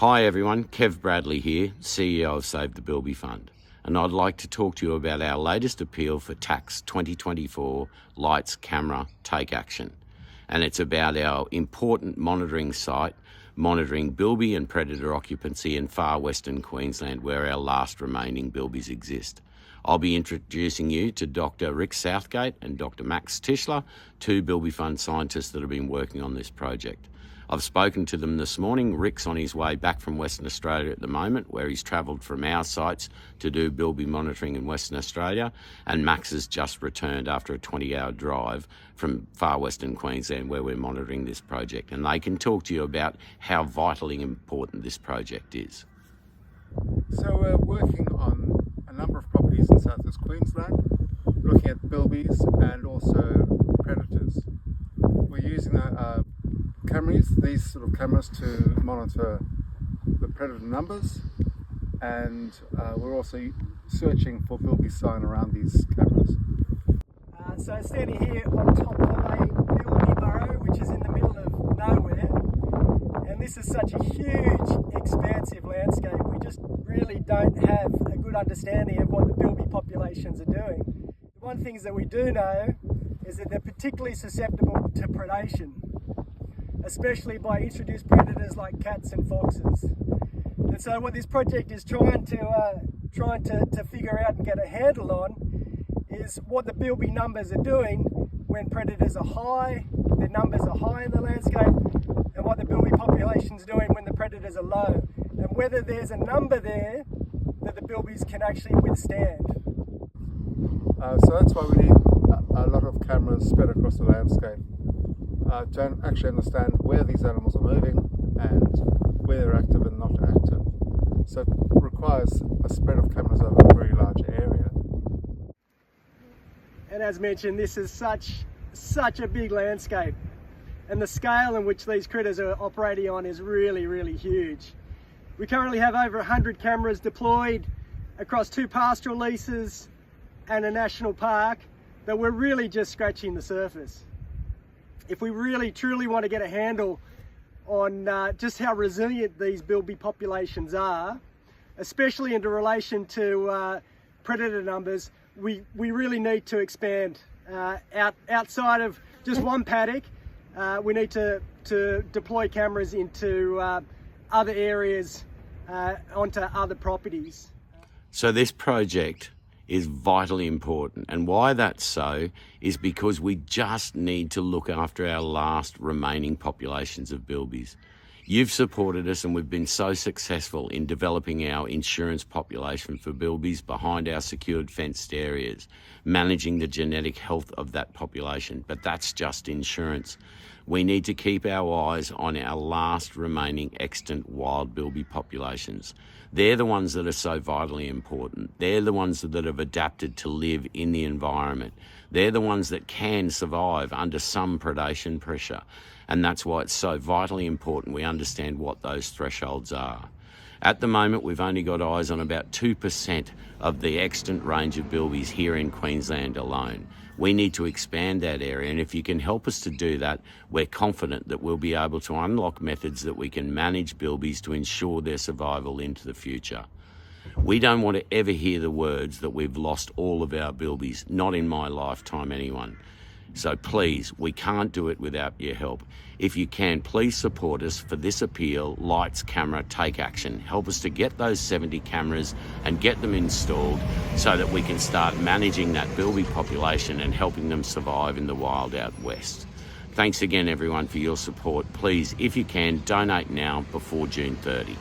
Hi everyone, Kev Bradley here, CEO of Save the Bilby Fund, and I'd like to talk to you about our latest appeal for Tax 2024 Lights, Camera, Take Action. And it's about our important monitoring site, monitoring bilby and predator occupancy in far western Queensland, where our last remaining bilbies exist. I'll be introducing you to Dr. Rick Southgate and Dr. Max Tischler, two Bilby Fund scientists that have been working on this project. I've spoken to them this morning. Rick's on his way back from Western Australia at the moment, where he's travelled from our sites to do bilby monitoring in Western Australia, and Max has just returned after a 20-hour drive from far western Queensland, where we're monitoring this project, and they can talk to you about how vitally important this project is. So we're working on a number of properties in southwest Queensland, looking at bilbies and also predators. We're using these sort of cameras to monitor the predator numbers, and we're also searching for bilby sign around these cameras. So standing here on top of a bilby burrow, which is in the middle of nowhere, and this is such a huge, expansive landscape. We just really don't have a good understanding of what the bilby populations are doing. The one thing that we do know is that they're particularly susceptible to predation, especially by introduced predators like cats and foxes. And so what this project is trying to figure out and get a handle on is what the bilby numbers are doing when predators are high, the numbers are high in the landscape, and what the bilby population's doing when the predators are low, and whether there's a number there that the bilbies can actually withstand. So that's why we need a lot of cameras spread across the landscape to actually understand where these animals are moving and where they're active and not active. So it requires a spread of cameras over a very large area. And as mentioned, this is such a big landscape, and the scale in which these critters are operating on is really, really huge. We currently have over 100 cameras deployed across 2 pastoral leases and a national park, but we're really just scratching the surface. If we really truly want to get a handle on just how resilient these bilby populations are, especially in relation to predator numbers, we really need to expand outside of just one paddock. We need to deploy cameras into other areas, onto other properties. So this project is vitally important, and why that's so is because we just need to look after our last remaining populations of bilbies. You've supported us, and we've been so successful in developing our insurance population for bilbies behind our secured fenced areas, managing the genetic health of that population, but that's just insurance. We need to keep our eyes on our last remaining extant wild bilby populations. They're the ones that are so vitally important. They're the ones that have adapted to live in the environment. They're the ones that can survive under some predation pressure. And that's why it's so vitally important we understand what those thresholds are. At the moment, we've only got eyes on about 2% of the extant range of bilbies here in Queensland alone. We need to expand that area, and if you can help us to do that, we're confident that we'll be able to unlock methods that we can manage bilbies to ensure their survival into the future. We don't want to ever hear the words that we've lost all of our bilbies, not in my lifetime, anyone. So please, we can't do it without your help. If you can, please support us for this appeal, Lights, Camera, Take Action. Help us to get those 70 cameras and get them installed so that we can start managing that bilby population and helping them survive in the wild out west. Thanks again, everyone, for your support. Please, if you can, donate now before June 30.